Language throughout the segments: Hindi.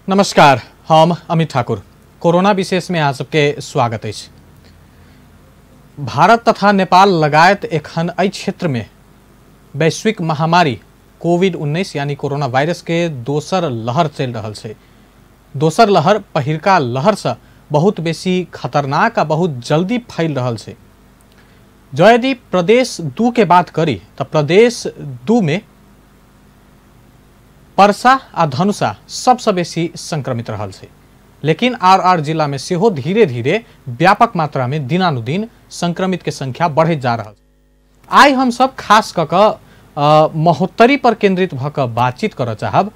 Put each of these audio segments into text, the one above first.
नमस्कार, हम अमित ठाकुर। कोरोना विशेष में आप सबके स्वागत है। भारत तथा नेपाल लगायत एखन एहि क्षेत्र में वैश्विक महामारी कोविड-19 यानी कोरोना वायरस के दोसर लहर चल रहा है। दोसर लहर पहिरका लहर से बहुत बेसी खतरनाक आ बहुत जल्दी फैल रहा है। जो यदि प्रदेश 2 के बात करी तो प्रदेश 2 में पर्सा आ धनुषा सबसे बेसी संक्रमित रहा है। लेकिन आर जिला में सेहो धीरे धीरे व्यापक मात्रा में दिनानुदिन संक्रमित के संख्या बढ़े जा रहा है। आई हम सब खास कऽ महोत्तरी पर केंद्रित भऽ बातचीत करऽ चाहब।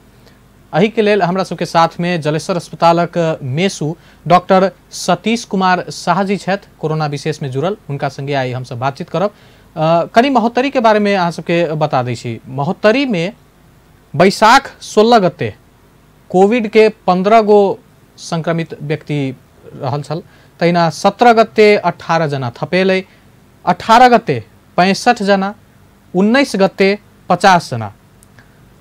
एहि के लेल हमरा सबके साथ में जलेश्वर अस्पतालक मेसू डॉक्टर सतीश कुमार शाह जी छथि, कोरोना विशेष में जुड़ल। उनका संगे आई हम सब बातचीत करब। कनी महोत्तरी के बारे में अहाँ सबके बता दै छी। महोत्तरी में बैसाख 16 गते कोविड के 15 गो संक्रमित व्यक्ति रहल छल। तहिना 17 गते 18 जना थपेल, 18 गते 65 जना, 19 गते 50 जना।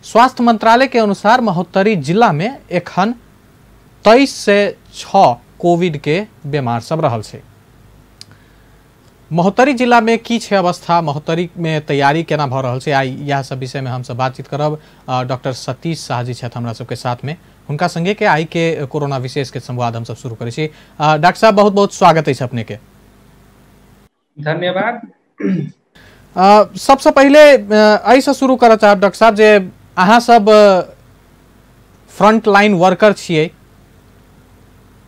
स्वास्थ्य मंत्रालय के अनुसार महोत्तरी जिला में एखन 23 से 6 कोविड के बीमार सब रहल छै। महोत्तरी जिला में की छै अवस्था, महोत्तरी में तैयारी केना भऽ रहल छै, आई यह सब विषय में हम सब बातचीत करब। डॉक्टर सतीश शाह जी छथि हमरा सबके साथ में, हुनका संगे के आई के कोरोना विशेष के संवाद हम सब शुरू करै छी। डॉक्टर साहब बहुत बहुत स्वागत है अपने के। धन्यवाद। सबसे पहले ऐसे शुरू करऽ चाहब डॉक्टर साहब जे अहाँ सब फ्रंट लाइन वर्कर छियै,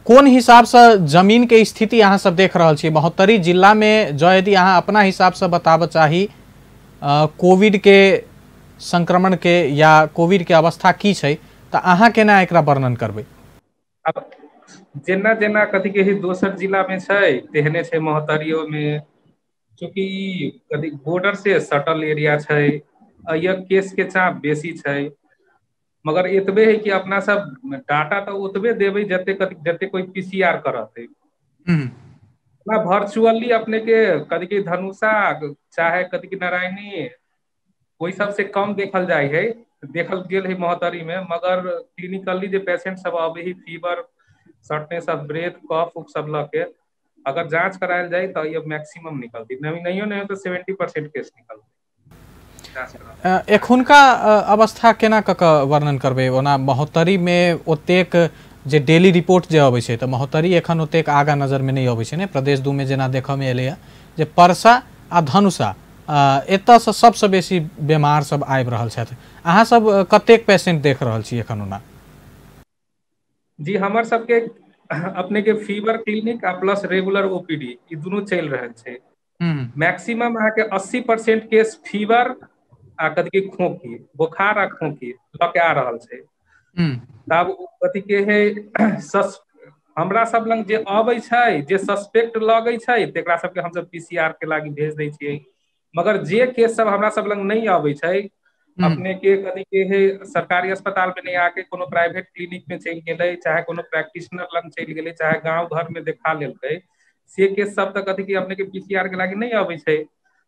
कोन हिसाब से जमीन के स्थिति अहाँ सब देख रहल छियै महोत्तरी जिला में? जो यदि अहाँ अपना हिसाब से बताबऽ चाही कोविड के संक्रमण के या कोविड के अवस्था की छै तऽ अहाँ केना एकरा वर्णन करबै? अब जेना जेना कथी के दोसर जिला में छै तेहने छै महोत्तरियो में। चूँकि कथी बॉर्डर से सटल एरिया छै, यह केस के चाप बेसी छै। मगर एतबे है कि अपना सब डाटा तो ओतबे देवे जते कोई पीसीआर करते। ना वर्चुअली अपने के कथी के धनुषा चाहे कथी के नारायणी कोई सबसे कम देखल जाए है, देखल गेल है महोत्तरी में। मगर क्लिनिकली जो पेशेंट सब अबे ही फीवर, शॉर्टनेस ऑफ ब्रेथ, कफ उफ सब लगे अगर जांच करायल जाए तो ये मैक्सिमम निकलती, नहीं तो 70% केस निकलती। एखुनका अवस्था केना कऽ वर्णन करबै? ओना महोत्तरी में ओतेक जे डेली रिपोर्ट जे अबै छै तऽ महोत्तरी एखन ओतेक आगा नजर में नहीं अबै छै ने। प्रदेश 2 में जेना देखऽ में एलैया जे परसा आ धनुषा एतऽ से सबसे बेसी बीमार सब आबि रहल छथि। अहाँ सब कतेक पेशेंट देख रहल छी एखन ओना? जी हमर सबके अपने के फीवर क्लिनिक आ प्लस रेगुलर ओपीडी ई दुनू चल रहल छै। मैक्सिमम अहाँ के 80% केस फीवर आ कथी के खोखी, बुखार आ खोखी लके आ रहल छै। तब कथी के है हमरा सब लंग जे अबै छै, जे सस्पेक्ट लगै छै तेकरा सबके हम सब पीसीआर के लागी भेज दै छियै। मगर जे केस सब हमरा सब लंग नहीं अबै छै, अपने के कथी के है सरकारी अस्पताल में नहीं आके कोनो प्राइवेट क्लिनिक में चल गेलै, चाहे कोनो प्रैक्टिशनर लंग चल गेलै, चाहे गांव घर में देखा लेलकै, से केस सब तक कथी के अपने के पीसीआर के लागी नहीं अबै छै।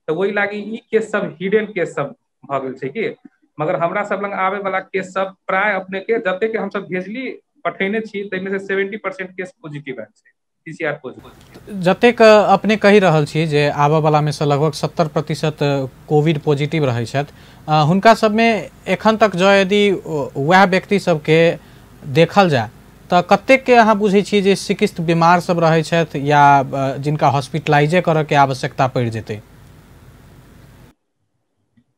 तो वही लागी ई केस सब हिडन केस सब भ गेल छै कि। मगर हमरा सब लंग आवे वाला केस सब प्राय अपने के जते के हम सब भेजली पठेने छी तै में से 70% केस पॉजिटिव आयल छै, पीसीआर पॉजिटिव। जतेक अपने कहि रहल छी जे आबऽ वाला में से लगभग 70% कोविड पॉजिटिव रहै छथि, हुनका सब में एखन तक जो यदि वह व्यक्ति सबके देखल जाए तो कतेक के अहाँ बुझै छी जे सिकिस्त बीमार सब रहै छथि या जिनका हॉस्पिटलाइजे करऽ के आवश्यकता पड़ि जेतै?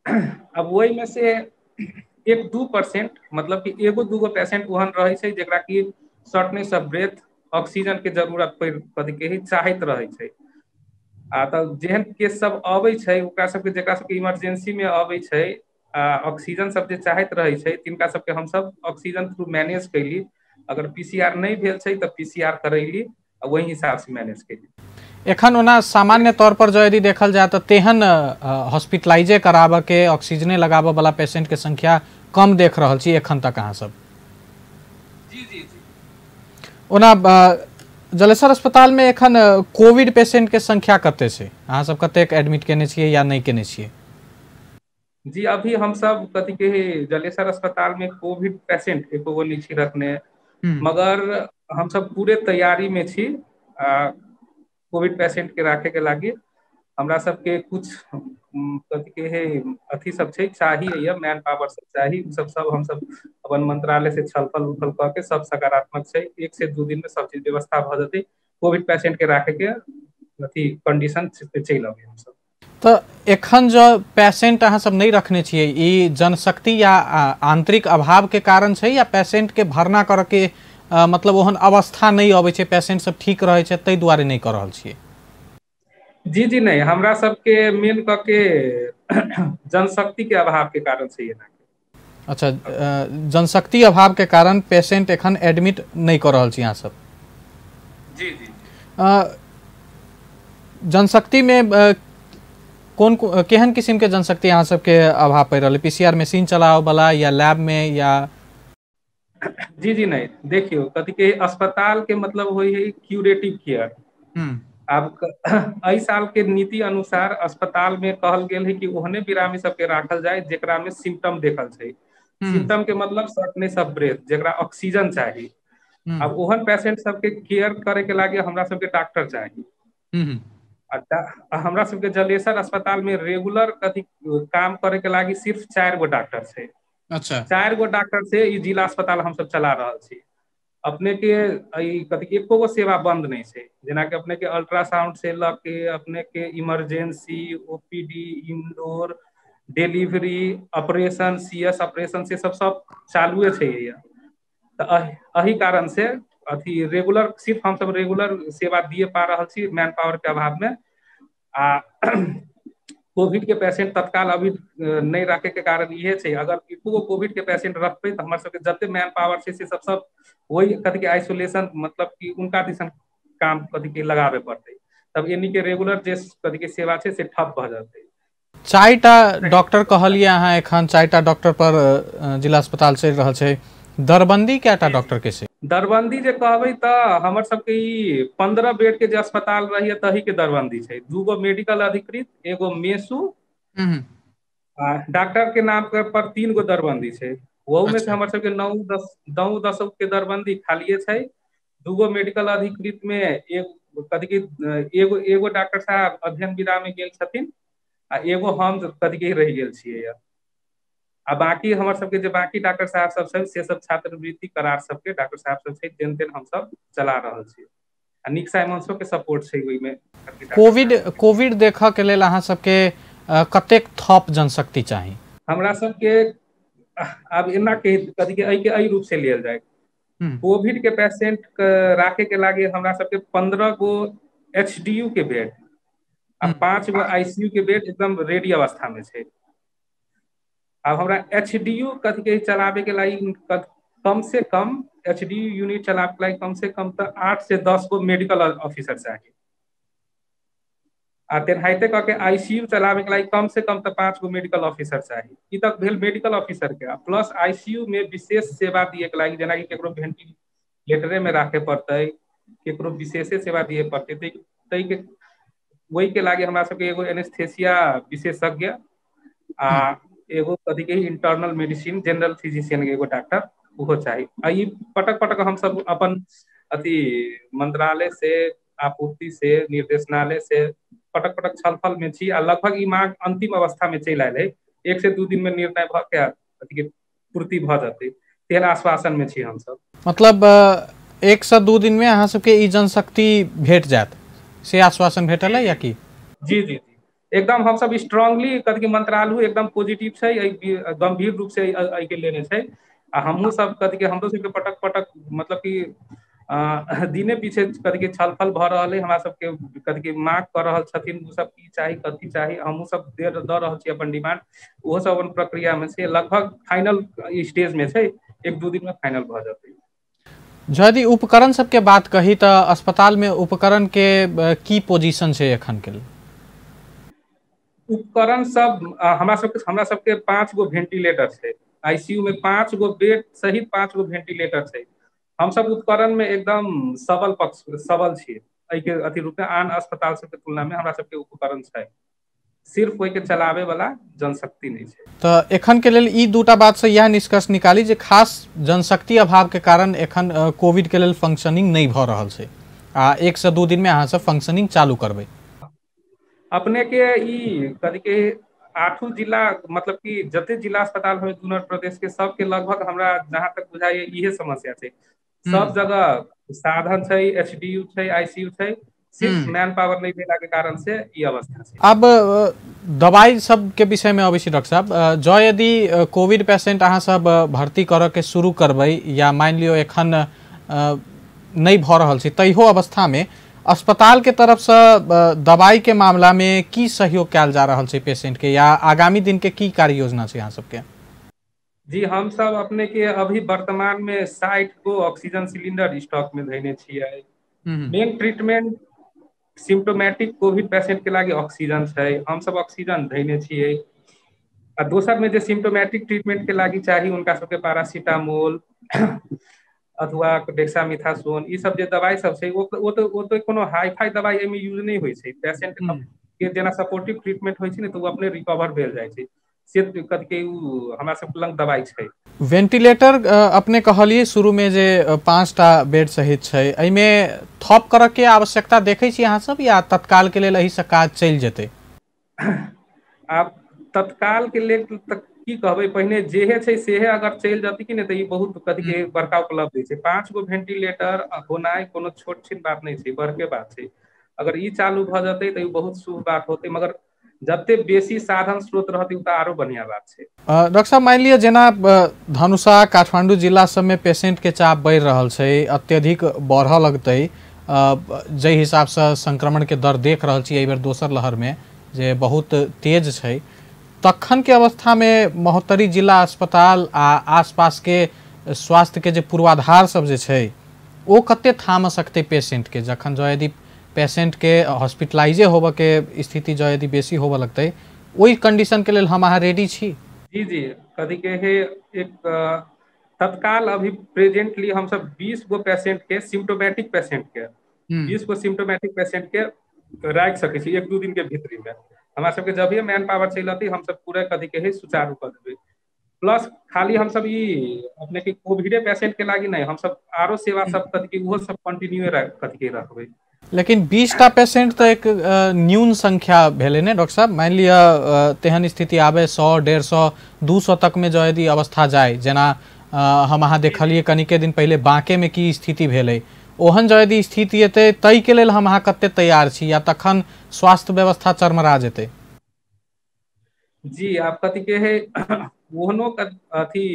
अब वही में से 1-2% मतलब कि एगो दूगो पेशेंट ओहन रहे छै जेकरा कि शॉर्टनेस ऑफ ब्रेथ, ऑक्सीजन के जरूरत पड़ कथी के ही चाहत रहे छै। आ तब जेहन केस सब अबै छै ओकरा सबके जेकरा सबके इमरजेंसी में अबै छै ऑक्सीजन सब जे चाहत रहे छै तिनका सबके हम सब ऑक्सीजन थ्रू मैनेज कैली। अगर पीसीआर नहीं भेल छै तो पीसीआर करैली आ वही हिसाब से मैनेज कैली। एखन ओना सामान्य तौर पर जो यदि देखल जाए तो तेहन हॉस्पिटलाइजे कराबऽ के, ऑक्सीजने लगाबऽ वाला पेशेंट के संख्या कम देख रहल छी एखन तक अहाँ सब? जी। ओना जलेश्वर अस्पताल में एखन कोविड पेशेंट के संख्या कते छै? अहाँ सब कतेक एडमिट केने छियै या नहीं केने छियै? जी अभी हम सब कथी के जलेसर अस्पताल में कोविड पेशेंट एको गो नहीं छी रखने। मगर हम सब पूरे तैयारी में छी कोविड पेशेंट के राखे के लागी। हमरा सबके कुछ कथी के है अथी सब छै चाहिए मैन पावर सब चाही, सब हम सब अपन मंत्रालय से छलफल उलफल क के सब सकारात्मक छै। 1 से 2 दिन में सब चीज व्यवस्था भ जेतै। कोविड पेशेंट के राखे के अथी कंडीशन पे चलि अबै हम सब। तो एखन जो पेशेंट अहाँ सब नहीं रखने छियै, ई जनशक्ति या आंतरिक अभाव के कारण छै या पेशेंट के भरना कर के मतलब ओहन अवस्था नहीं अबै छै, पेशेंट सब ठीक रहे छै तै दुआरे नहीं कर रहल छियै? जी नहीं, हमरा सबके मेन क के जनशक्ति के अभाव के कारण से एना। अच्छा, जनशक्ति अभाव के कारण पेशेंट एखन एडमिट नहीं कर रहल छी अहाँ सब? जी जी। जनशक्ति में कौन केहन किस्म के जनशक्ति अहाँ सबके अभाव पड़ रहा है? पीसीआर मशीन चलाओ वाला या लैब में या? जी जी नहीं, देखियो कथी के अस्पताल के मतलब होई है क्यूरेटिव केयर। अब एहि साल के नीति अनुसार अस्पताल में कहल गेल है कि ओहने बिरामी सबके राखल जाए जेकरा में सिम्टम देखल छै। सिम्टम के मतलब शॉर्टनेस ऑफ ब्रेथ, जेकरा ऑक्सीजन चाहिए। अब ओहन पेशेंट सबके केयर करे के लागी हमरा सबके डॉक्टर चाहिए। हमरा सबके जलेसर अस्पताल में रेगुलर कथी काम करे के लागी सिर्फ 4 गो डॉक्टर छै। अच्छा, 4 गो डॉक्टर से ई जिला अस्पताल हम सब चला रहल छी। अपने के कथी एको गो सेवा बंद नहीं छै, जेना कि अपने के अल्ट्रासाउंड से ल के अपने के emergency, OPD, indoor, delivery, operation, CS operation से सब चालू छै। एही कारण से अथी रेगुलर सिर्फ हम सब रेगुलर सेवा दिए पा रहल छी मैन पावर के अभाव में। आ कोविड के पेशेंट तत्काल अभी नहीं रखे के कारण ये छै, अगर एको कोविड के पेशेंट रखते तो हमारे सबके जते मैन पावर से सब वही कथी के आइसोलेशन मतलब कि उनका दिसन काम कथी के लगावे पड़ते, तब इन्हीं के रेगुलर जे कथी के सेवा छै से ठप भ जाते। 4टा डॉक्टर कहलिए अहाँ एखन 4टा डॉक्टर पर जिला अस्पताल चल रहा है। दरबंदी कैटा डॉक्टर के से? दरबंदी जे कहबै तऽ हमर सबके ई 15 बेड के जे अस्पताल रही तही के दरबंदी छै। 2 गो मेडिकल अधिकृत, एगो मेसू, डॉक्टर के नाम पर 3 गो दरबंदी छै। वहू में से हमर सबके 9-10 के दरबंदी खालिए छै। 2 गो मेडिकल अधिकृत में एगो डॉक्टर साहब अध्ययन विदा में गेल छथिन आ एगो हम कथी के रह गेल छियै। आ बाकी हमर सबके जे बाकी डॉक्टर साहब सब छै से सब छात्रवृत्ति करार सबके डॉक्टर साहब सब छै, तेन हम सब चला रहल छी। आ निक साइमंसो के सपोर्ट छै ओइ में। कोविड देखा के लेल अहाँ सबके कतेक थप जनशक्ति चाहिए? हमरा सबके अब एना के कथी के एई रूप से लियल जाए। कोविड के पेशेंट राखे के लागी हमरा सबके 15 गो एचडीयू के बेड आ 5 गो आईसीयू के बेड एकदम रेडी अवस्था में छै। अब हमरा एचडीयू कथी के चलावे के लागी कम से कम एचडीयू यूनिट चलावे के लागी कम से कम तो 8 से 10 गो मेडिकल ऑफिसर चाहिए। आ तेनाहिते कह के आईसीयू चलावे के लागी कम से कम तो 5 गो मेडिकल ऑफिसर चाहिए। ई तक भेल मेडिकल ऑफिसर के, प्लस आईसीयू में विशेष सेवा दिए के लागी, जेना कि केकरो वेंटिलेटरे में राखे पड़ते, केकरो विशेषे सेवा दिए पड़ते, तै के वही के लागी हमरा सबके एगो एनेस्थेसिया विशेषज्ञ आ एगो कथी के इंटरनल मेडिसिन जनरल फिजिशियन के एगो डॉक्टर उहो चाहिए। आ ई पटक हम सब अपन अथी मंत्रालय से, आपूर्ति से, निर्देशनालय से पटक छलफल में छी आ लगभग ई मांग अंतिम अवस्था में चलि आयल है। 1 से 2 दिन में निर्णय भ के अथी के पूर्ति भ जाते, तेहन आश्वासन में छी हम सब। मतलब 1 से 2 दिन में अहाँ सबके ई जनशक्ति भेट जात से आश्वासन भेटल है या की? जी जी जी, एकदम हम सब स्ट्रांगली कथी के मंत्रालय एकदम पॉजिटिव छै, गंभीर रूप से एहि के लेने छै। आ हमहू सब कथी के हमरो सबके पटक मतलब कि दिने पीछे कथी के छलफल भ रहल है। हमरा सबके कथी के मांग कर रहल छथिन उ सब की चाही कथी चाही, हमहू सब दे रहल छी अपन डिमांड। ओहो सब अपन प्रक्रिया में छै, लगभग फाइनल स्टेज में छै, 1-2 दिन में फाइनल भ जाते। यदि उपकरण सबके बात कही तो अस्पताल में उपकरण के की पोजीशन छै एखन के? उपकरण सब हमरा सबके 5 गो वेंटिलेटर छै, आईसीयू में 5 गो बेड सहित 5 गो वेंटिलेटर छै। हम सब उपकरण में एकदम सबल छियै। एहि के अथी रूप में आन अस्पताल सब के तुलना में हमरा सबके उपकरण छै। सिर्फ ओहि के चलावे वाला जनशक्ति नहीं है। तो एखन के लेल ई दूटा बात से यह निष्कर्ष निकाली जे खास जनशक्ति अभाव के कारण एखन कोविड के लेल फंक्शनिंग नहीं भ रहल छै आ 1 से 2 दिन में अहाँ सब फंक्शनिंग चालू करबै। अपने के ई कथी के 8 जिला मतलब कि जते जिला अस्पताल है दूर प्रदेश के सबके लगभग हमरा जहाँ तक बुझाइए इहे समस्या छै। सब जगह साधन छै, एचडीयू छै, आईसीयू छै, सिर्फ मैन पावर नहीं भेला के कारण से ये अवस्था छै। अब दवाई सब के विषय में अवश्य डॉक्टर साहब जो यदि कोविड पेशेंट अहाँ सब भर्ती करऽ के शुरू करबै या मान लियो एखन नहीं भ रहल छै तैहो अवस्था में अस्पताल के तरफ से दवाई के मामला में की सहयोग कैल जा रहल छै पेशेंट के या आगामी दिन के की कार्य योजना छै अहाँ सबके? जी हम सब अपने के अभी वर्तमान में 60 गो ऑक्सीजन सिलेंडर स्टॉक में धैने छियै। Main treatment symptomatic Covid patient के लागी ऑक्सीजन छै, हम सब ऑक्सीजन धैने छियै। आ दोसर में जे सिम्टोमेटिक ट्रीटमेंट के लागी चाहिए उनका सबके पैरासीटामोल अथवा डेक्सामेथासोन ई सब जे दवाई सब छै वो तो कोनो हाई फाई दवाई एमे यूज नहीं होय छै। पेशेंट के जेना सपोर्टिव ट्रीटमेंट होय छै ने तो वो अपने रिकवर भेल जाय छै से कद के हमरा सब लंग दवाई छै। वेंटिलेटर अपने कहलिए शुरू में जे 5टा बेड सहित छै एमे थप करऽ के आवश्यकता देखै छी अहाँ सब या तत्काल के लेल एही से काज चल जेतै? आब तत्काल के लेल तक की कहबै पहिने जेहे छै सेहे अगर चल जाती कि नहीं तो ये बहुत कथी के बड़का उपलब्धि छै। 5 गो वेंटिलेटर होनाइ कोनो छोट छीन बात नहीं छै, बड़के बात छै। अगर ई चालू भ जतै तो बहुत शुभ बात होतै, मगर जते बेसी साधन स्रोत रहतै उतना आरो बढ़िया बात छै। डॉक्टर साहब मान लिया जेना धनुषा काठमांडू जिला सब में पेशेंट के चाप बढ़ रहल छै, अत्यधिक बढ़ लगतै जे हिसाब से संक्रमण के दर देख रहल छी एहि बेर दोसर लहर में जे बहुत तेज छै, तखन के अवस्था में महोत्तरी जिला अस्पताल आ आसपास के स्वास्थ्य के जे पूर्वाधार सब जे छै ओ कते थाम सकते पेशेंट के जखन जो यदि पेशेंट के हॉस्पिटलाइजे होबे के स्थिति जो यदि बेसी होबे लगते वही कंडीशन के लेल हम अहाँ रेडी छी? जी जी कथी के है एक तत्काल अभी प्रेजेंटली हम सब 20 गो पेशेंट के सिम्टोमेटिक पेशेंट के 20 गो सिम्टोमेटिक पेशेंट के राख सके छी 1-2 दिन के भीतरी में। हमारा सबके जब भी मैन पावर चलती हम सब पूरा कथी के है सुचारू कर देबै। प्लस खाली हम सब ई अपने के कोविडे पेशेंट के लागी नहीं हम सब आरो सेवा सब कथी के वो सब कंटिन्यू कथी के रखबै। लेकिन 20टा पेशेंट तो एक न्यून संख्या भेले ने डॉक्टर साहब? मान लिया तेहन स्थिति आवे 100, 150, 200 तक में जो यदि अवस्था जाए जेना हम अहाँ देखलिए कनिके दिन पहले बांके में की स्थिति भेले ओहन जो यदि स्थिति एते तई के लेल हम अहाँ कते तैयार छी या तखन स्वास्थ्य व्यवस्था चरमरा जेते? जी आप कथी के है ओहनो अथी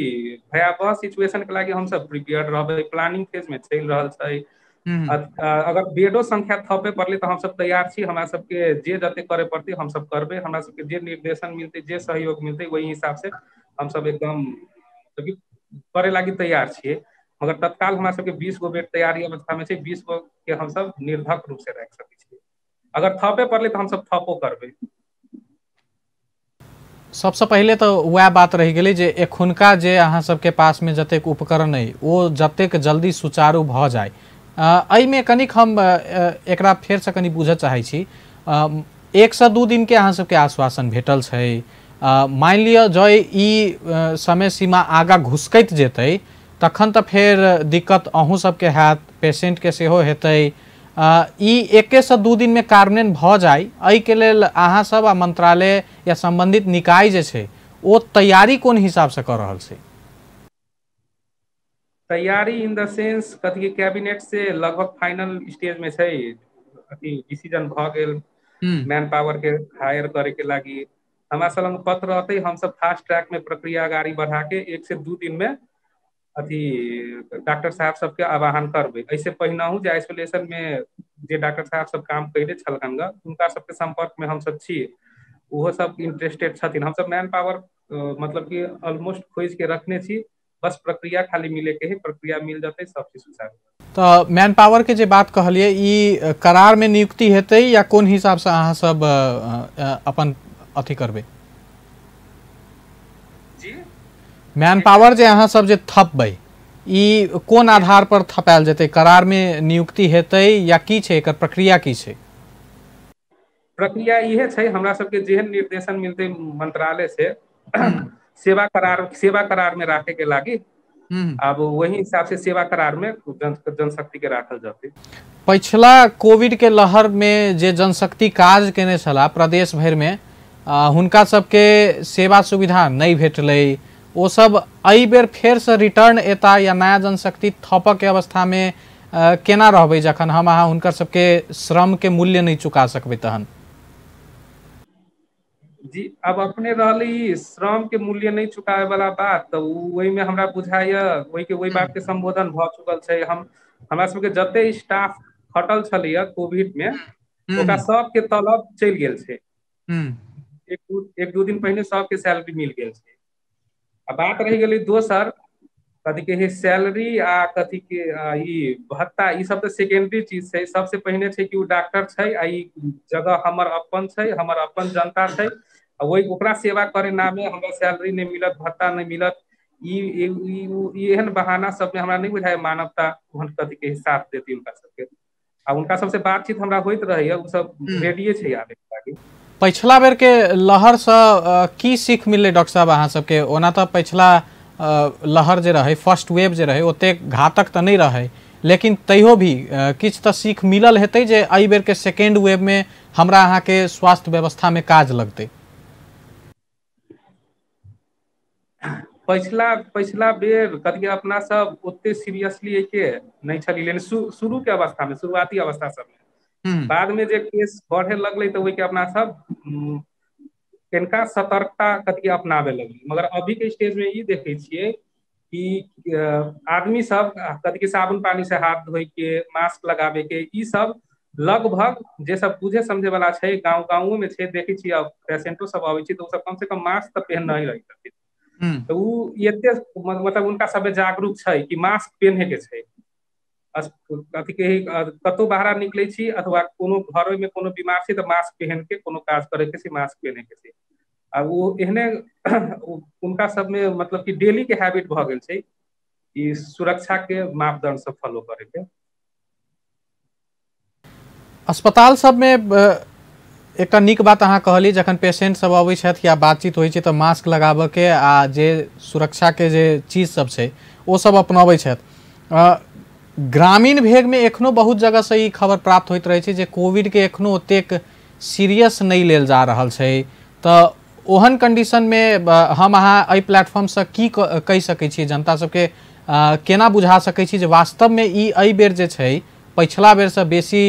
भयावह सिचुएशन के लागी हम सब प्रिपेयर्ड रहबै, प्लानिंग फेज में चल रहल छै। अगर बेडो संख्या थपे पड़ले तो हम सब तैयार छी, हमरा सबके जे जते करे पड़ते हम सब करबे, हमरा सबके जे निर्देशन मिलते जे सहयोग मिलते वही हिसाब से हम सब एकदम करे लागी तैयार छियै। मगर तत्काल हमरा सबके 20 गो बेड तैयारी अवस्था में छै, 20 गो के हम सब निर्धक रूप से रख सकै छियै। अगर थपे पड़ले तो हम सब थपो करबे। सबसे पहले तो वह बात रह गई जे एखुनका जे अहाँ सबके पास में जतेक उपकरण है वो जतेक जल्दी सुचारू भ जाए में कनिक हम एकरा फेर से कनी बुझे चाहे छी। 1 से 2 दिन के अहाँ सबके आश्वासन भेटल छै, मान लिया जो ई समय सीमा आगा घुसकैत जेतै तखन तो फिर दिक्कत अहूँ सबके हैत, पेशेंट के सेहो हेतै। ई 1 से 2 दिन में कार्यान्वयन भ जाए एहि के लेल अहाँ सब आ मंत्रालय या संबंधित निकाय जे छै ओ तैयारी कोन हिसाब से कर रहल छै? तैयारी इन द सेंस कथी कैबिनेट से लगभग फाइनल स्टेज में छै, अथी डिसीजन भ गेल मैन पावर के हायर करे के लागी। हमरा सब लंग पत्र रहते हम सब फास्ट ट्रैक में प्रक्रिया गाड़ी बढ़ा के 1 से 2 दिन में अथी डॉक्टर साहब सबके आवाहन करबै। ऐसे पहिनहु जे आइसोलेशन में जे डॉक्टर साहब सब काम कैले छलखन उनका सबके संपर्क में हम सब छी, वो सब इंटरेस्टेड छथिन। हम सब मैन पावर मतलब कि ऑलमोस्ट खोज के रखने छी, बस प्रक्रिया खाली मिले के है, प्रक्रिया मिल जाते सब चीज सुचारू। तो मैन पावर के जे बात कहलिए ई करार में नियुक्ति हेतै या कोन हिसाब से अहाँ सब अपन अथी करबै? जी मैन पावर जे अहाँ सब जे थपबै ई कोन आधार पर थपायल जेतै? करार में नियुक्ति हेतै या की छै एकर प्रक्रिया की छै? प्रक्रिया इहे छै, हमरा सबके जेहन निर्देशन मिलते मंत्रालय से सेवा करार में राखे के लागी, अब वही हिसाब से सेवा करार में जनशक्ति के राखल जाते। पिछला कोविड के लहर में जे जनशक्ति काज केने छला प्रदेश भर में, हुनका सबके सेवा सुविधा नहीं भेटलै, वो सब एहि बेर फेर से रिटर्न एता या नया जनशक्ति थपक के अवस्था में केना रहबै जखन हम अहाँ हुनकर सबके श्रम के मूल्य नहीं चुका सकबै तहन? जी, अब अपने रहली श्रम के मूल्य नहीं चुकावे वाला बात, तो वही में हमरा बुझाइया वही बात के संबोधन भ चुकल छै। हमरा सबके जते स्टाफ खटल छलैया कोविड में, ओकरा सबके तलब चलि गेल छै। एक दू दिन पहिने सबके सैलरी मिल गेल छै। अब बात रही गेलै दोसर, कथी के सैलरी आ कथी के ई भत्ता, ई सब तो सेकेंडरी चीज छै। सबसे पहिने छै कि उ डॉक्टर छै, आ ई जगह हमर अपन छै, हमर अपन जनता छै, वही ओकरा सेवा करे नामे हमरा सैलरी नहीं मिलत, भत्ता नहीं मिलत, एहन बहाना सब में हमरा नहीं बुझाय मानवता कथी के साथ देती उनका सबके। आ उनका सबसे बातचीत हमरा होइत रहैया, उ सब रेडिये छै आबे के लागी। पिछला बेर के लहर से की सीख मिलले डॉक्टर साहब अहाँ सबके? ओना तो पिछला लहर जे रहे, फर्स्ट वेव जे रहे, ओते घातक तो नहीं रहे, लेकिन तैयो भी किछ तो सीख मिलल हेतै जे एहि बेर के सेकेंड वेव में हमरा अहाँ के स्वास्थ्य व्यवस्था में काज लगते। पिछला बेर कथी अपना सब ओते सीरियसली के नहीं छली, लेकिन शुरू के अवस्था में, शुरुआती अवस्था सब में, बाद में जे केस बढ़े लगले तो वही के अपना सब इनका सतर्कता कथी अपनावे लगली। मगर अभी के स्टेज में ये देखे छियै कि आदमी सब कथी के साबुन पानी से हाथ धोए के, मास्क लगावे के, ई सब लगभग जे सब बुझे समझे वाला छै, गाँव में छै, देखे छियै। अब पेशेंटो सब आवे छै तो सब कम से कम मास्क तो पहन नहीं रही छथिन। तो उ एते मतलब उनका सब जागरूक छै कि मास्क पहने के छै। कथी के कतौ बाहर निकले छी अथवा कोनो घर में कोनो बीमार छी तो मास्क पहन के कोनो काज करे के छै, मास्क पहने के छै। अब वो एहने उनका सब में मतलब कि डेली के हैबिट भ गेल छै ई सुरक्षा के मापदंड सब फॉलो करे के। अस्पताल सब में एक नीक बात अहाँ कहली, जखन पेशेंट सब अबै छथि या बातचीत होइ छै तो मास्क लगाबऽ के आ जे सुरक्षा के जे चीज सब छै वो सब अपनाबै छथि। ग्रामीण भेग में एखनो बहुत जगह से ई खबर प्राप्त होइत रहे छै जे कोविड के एखनो ओतेक सीरियस नहीं लेल जा रहल छै। तो ओहन कंडीशन में हम अहाँ एहि प्लेटफॉर्म से की कहि सकै छी जनता सबके, केना बुझा सकै छी जे वास्तव में ई एहि बेर जे छै पिछला बेर से बेसी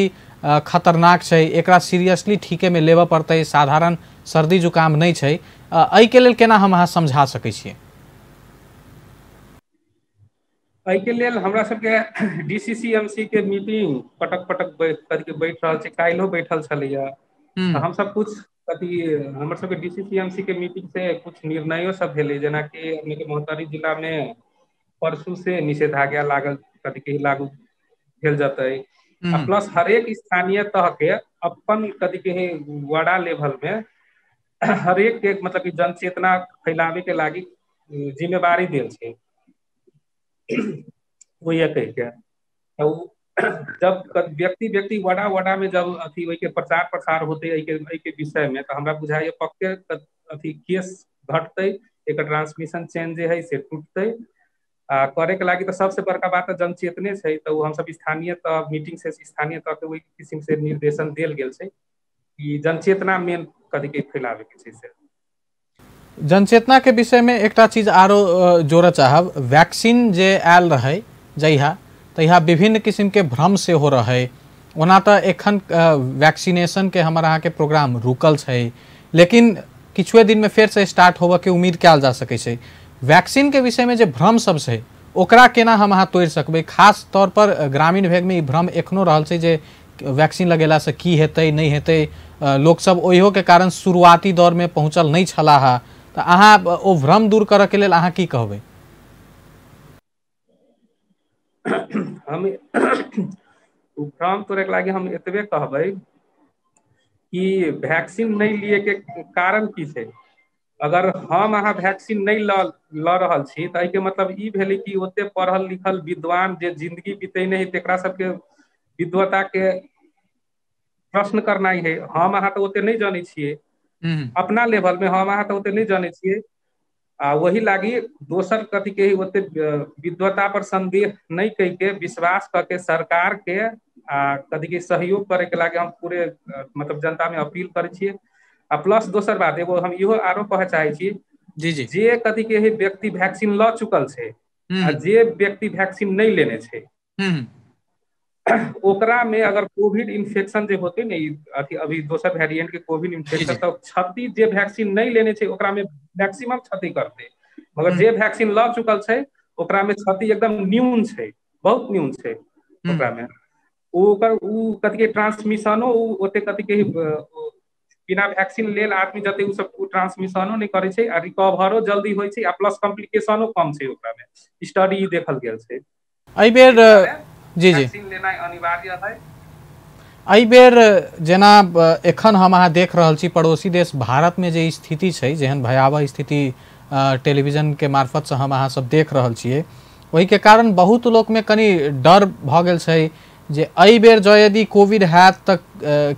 खतरनाक छै, एकरा सीरियसली ठीके में लेबऽ पड़तै, साधारण सर्दी जुकाम नहीं छै, एहि के लेल केना हम अहाँ समझा सकै छियै? एहि के लेल हमरा सबके DCCMC के मीटिंग पटक करके बैठ रहल छै, काल्हिओ बैठल छलैया। हम सब कुछ कथी हमर सबके DCCMC के मीटिंग से कुछ निर्णयो सब भेलै, जेना कि अपने के मोहतरी जिला में परसू से निषेधाज्ञा लागू भेल जेतै। प्लस हरेक स्थानीय तह के अपन कथी के वडा लेवल में हरेक के मतलब कि जन चेतना फैलावे के लागी जिम्मेवारी देल छै। वो ये कह के जब व्यक्ति वडा में जब अथी वही के प्रचार प्रसार होते के विषय में, तो हमरा बुझाइए पक्के अथी केस घटते, एक ट्रांसमिशन चेन जे है से टूटते। करे के लागी तो सबसे बड़का बात जनचेतने छै, तो हम सब स्थानीय तह मीटिंग से स्थानीय तह के वही किस्म से निर्देशन देल गेल छै कि जनचेतना मेन कथी के फैलावे के छै। से जनचेतना के विषय में एक चीज आरो जोड़े चाहब, वैक्सीन जे आयल रहे जहिया तहिया विभिन्न किस्म के भ्रम से हो रहे। ओना तो एखन वैक्सीनेशन के हमर अहाँ के प्रोग्राम रुकल छै, लेकिन किछुए दिन में फिर से स्टार्ट होबे के उम्मीद कयल जा सकै छै। वैक्सीन के विषय में जे भ्रम सब छै ओकरा केना हम अहाँ तोड़ सकबै? खास तौर पर ग्रामीण भेग में ई भ्रम एखनो रहल छै जे वैक्सीन लगेला से की हेतै नहीं हेतै, लोग सब ओहियो के कारण शुरुआती दौर में पहुंचल नहीं छलाह। तो अहाँ ओ भ्रम दूर करऽ के लेल अहाँ की कहबै? हम भ्रम तोड़े के लागी हम एतबे कहबै कि वैक्सीन नहीं लिए के कारण की छै। अगर हम अहाँ वैक्सीन नहीं ल रहल छी तो के मतलब ई भेलै कि ओते पढ़ल लिखल विद्वान जे जिंदगी बीतेने है तेकरा सबके विद्वता के प्रश्न करनाइ है। हम अहाँ तो ओते नहीं जानै छियै, अपना लेवल में हम अहाँ तो ओते नहीं जानै छियै। वही लागी दोसर कथी के ओते विद्वता पर संदेह नहीं कह के विश्वास करके सरकार के कथी के सहयोग करे के लागे हम पूरे मतलब जनता में अपील करे छियै। प्लस दोसर बात एगो हम इहो आरो कहे चाहे छी, जे कथी के व्यक्ति वैक्सीन ल चुकल छै आ जे व्यक्ति वैक्सीन नहीं लेने छै ओकरा में अगर कोविड इन्फेक्शन जे होते ने अथी अभी दोसर वेरिएंट के कोविड इन्फेक्शन, तो क्षति जे वैक्सीन नहीं लेने छै ओकरा में मैक्सिमम क्षति करते, मगर जे वैक्सीन ल चुकल छै ओकरा में क्षति एकदम न्यून छै, बहुत न्यून छै ओकरा में। ओकर उ कथी के ट्रांसमिशनो ओते कथी के बिना वैक्सीन लेल आदमी जते उ सब ट्रांसमिशनो नहीं करे छै आ रिकवरो जल्दी होय छै आ प्लस कॉम्प्लिकेशनो कम छै ओकरा में, स्टडी देखल गेल छै। एहि बेर जी वैक्सीन लेनाइ अनिवार्य है। एहि बेर जेना एखन हम अहाँ देख रहल छी पड़ोसी देश भारत में जे स्थिति छै, जेहन भयावह स्थिति टेलीविजन के मार्फत से हम अहाँ सब देख रहल छियै, ओहि के कारण बहुत लोक में कनी डर भ गेल छै जे एहि बेर जो यदि कोविड हैत तक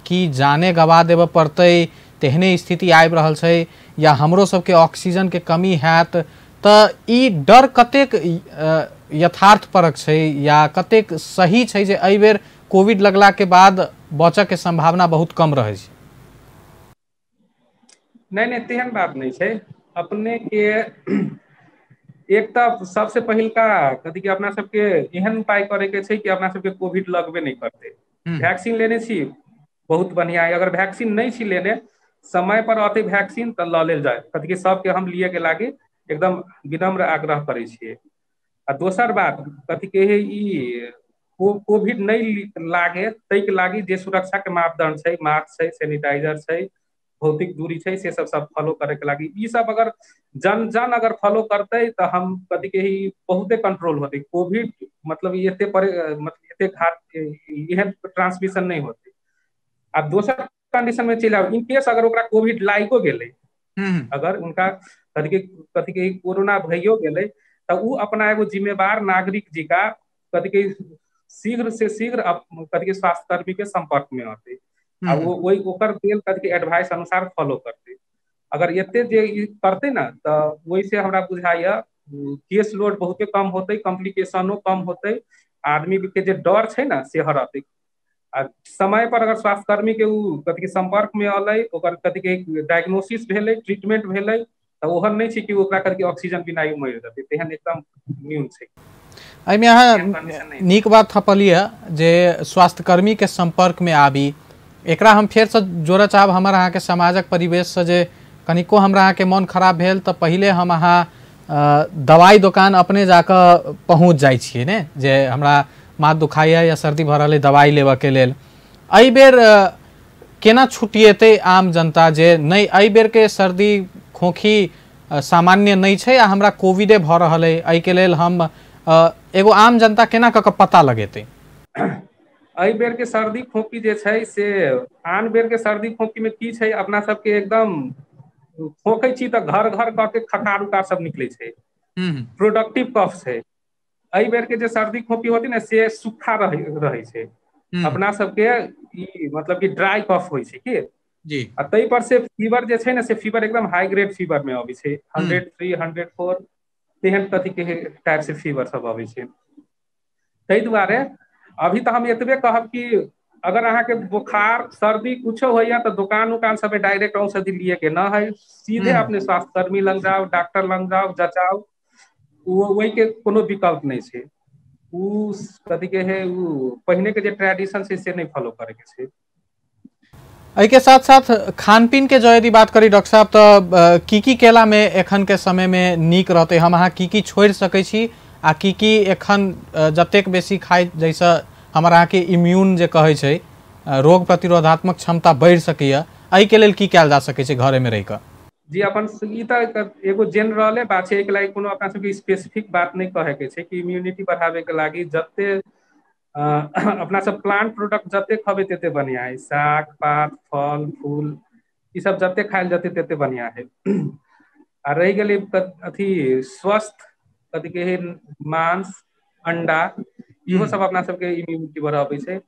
की जाने गवा देबऽ पड़तै, तेहने स्थिति आबि रहल छै, या हमरो सबके ऑक्सीजन के कमी हैत, तऽ ई डर कतेक यथार्थपरक छै या कतेक सही छै जे एहि बेर कोविड लगला के बाद बचऽ के संभावना बहुत कम रहे छै? नहीं तेहन बात नहीं छै। अपने के एक तो सबसे पहिलका कथी के अपना सबके एहन उपाय करे के छै कि अपना सबके कोविड लगबे नहीं करते। वैक्सीन लेने छी बहुत बढ़िया है, अगर वैक्सीन नहीं छी लेने समय पर आते वैक्सीन तो ल लेल जाए, कथी के सबके हम लिए के लागे एकदम विनम्र आग्रह करे छियै। आ दोसर बात कथी के ई कोविड नहीं लागे तै के लागी जे सुरक्षा के मापदंड छै, मास्क छै, सैनिटाइजर छै, भौतिक दूरी छै, से सब फॉलो करे के लागी ई सब अगर जन अगर फॉलो करते तो हम कथी के ही बहुते कंट्रोल होते कोविड, मतलब एते मतलब एते घात एहन ट्रांसमिशन नहीं होते। आ दोसर कंडीशन में चलि आउ, इन केस अगर ओकरा कोविड लागियो गेलै, अगर उनका कथी के कोरोना भइयो गेलै तो उ अपना एगो जिम्मेवार नागरिक जी का कथी के शीघ्र से शीघ्र कथी के स्वास्थ्य कर्मी के संपर्क में आते आ वो वही ओकर देल कथी के एडवाइस अनुसार फॉलो करते। अगर एते जे करते ना तो वही से हमरा बुझाइया केस लोड बहुते कम होते, कॉम्प्लिकेशनो कम होते, आदमी के जे डर छै ना से हरते। आ समय पर अगर स्वास्थ्य कर्मी के उ कथी के संपर्क में अलै, ओकर कथी के डायग्नोसिस भेलै, ट्रीटमेंट भेलै, तो ओहन नहीं छै कि ओकरा कथी के ऑक्सीजन बिना ही मरि जेतै, तेहन एकदम न्यून छै। एहिमे अहाँ नीक बात थपलिए जे स्वास्थ्यकर्मी के संपर्क में आबी, एकरा हम फेर से जोड़ऽ चाहब हमर अहाँ के समाजक परिवेश से जे कनिको हमरा अहाँ के मन खराब भेल तो पहले हम अहाँ दवाई दुकान अपने जाकर पहुँच जाइ छियै ने, जे हमरा माथ दुखाइया या सर्दी भऽ रहल अइ दवाई लेबऽ के लेल। एहि बेर केना छुटिएतै आम जनता जे नहीं एहि बेर के सर्दी खोखी सामान्य नहीं छै आ हमरा कोविडे भऽ रहल अइ, एहि के लेल हम एगो आम जनता केना कऽ पता लगेतै? एहि बेर के सर्दी खोखी जे छै से आन बेर के सर्दी खोखी में की छै, अपना सबके एकदम खोखै छी तऽ घर घर कऽ के खखार उखार सब निकलै छै, प्रोडक्टिव कफ छै। एहि बेर के जे सर्दी खोखी होती ना से सूखा रहे छै, अपना सबके ई मतलब कि ड्राई कफ होइ छै की जी। आ तै पर से फीवर जे छै ना से फीवर एकदम हाई ग्रेड फीवर में अबै छै, 103 104 तेहन कथी के टाइप से फीवर सब अबै छै। ताहि दुआरे अभी तो हम एतबे कहब कि अगर अहाँ के बुखार सर्दी कुछो होइया तो दुकान उकान सब डायरेक्ट औषधि लिए के ना है, सीधे अपने स्वास्थ्य कर्मी लग जाओ, डॉक्टर लग जाओ, जचाओ, वही के कोनो विकल्प नहीं छै। उ कथी के है उ पहिने के जे ट्रेडिशन छै से नहीं फॉलो करे के छै। एहि के साथ साथ खान पीन के जो यदि बात करी डॉक्टर साहब तो की केला में एखन के समय में नीक रहते, हम अहाँ की छोड़ सकै छी आ की एखन जतेक बेसी खाइ जैसे हमर अहाँ के इम्यून जे कहै छै रोग प्रतिरोधात्मक क्षमता बढ़ि सकैया, एहि के लेल की कयल जा सकै छै घरे में रहि कऽ? जी अपन ई तऽ एगो जनरले बात छै, एक लागी कोनो अपना सबके स्पेसिफिक बात नहीं कहे के छै कि इम्यूनिटी बढ़ावे के लागी जते अपना सब प्लांट प्रोडक्ट जते खबे तते बढ़िया है, साग पात फल फूल ई सब जते खायल जते तते बढ़िया है। आ रहि गेलै अथी स्वस्थ कथी के है मांस अंडा, इहो सब अपना सबके इम्यूनिटी बढ़ाबै छै।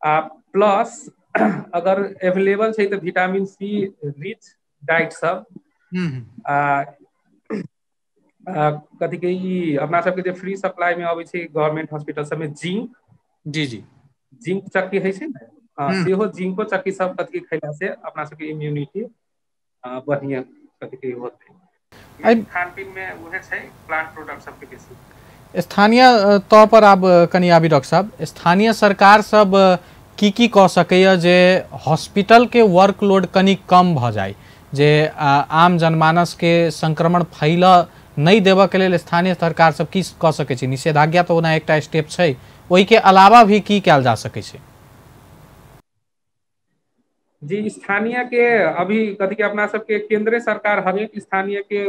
आ प्लस अगर अवेलेबल छै तो विटामिन सी रिच डाइट सब कथी के अपना सबके जे फ्री सप्लाई में अबै छै गवर्नमेंट हॉस्पिटल सब में जिंक जी जी जिंक चक्की है छै ने सेहो जिंको चक्की सब कथी खैला से अपना सबके इम्यूनिटी बढ़िया कथी के होते खान पीन में उहे छै प्लांट प्रोडक्ट सबके बेसी स्थानीय तौर पर आप कनी आबि डॉक्टर साहब स्थानीय सरकार सब की कह सकैया जे हॉस्पिटल के वर्कलोड कनी कम भ जाए जे आम जनमानस के संक्रमण फैल नहीं देबऽ के लेल स्थानीय सरकार सब की कह सकै छै निषेधाज्ञा तो ओना एकटा स्टेप छै ओहि के अलावा भी की कैल जा सकै छै जी स्थानीय के अभी कथी के अपना सबके केंद्र सरकार हरेक स्थानीय के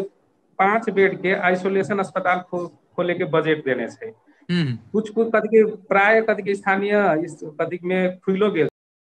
5 बेड के आइसोलेशन अस्पताल खोले के बजट देने छै कुछ कथी के प्राय कथी के स्थानीय कथी में खुलो गेल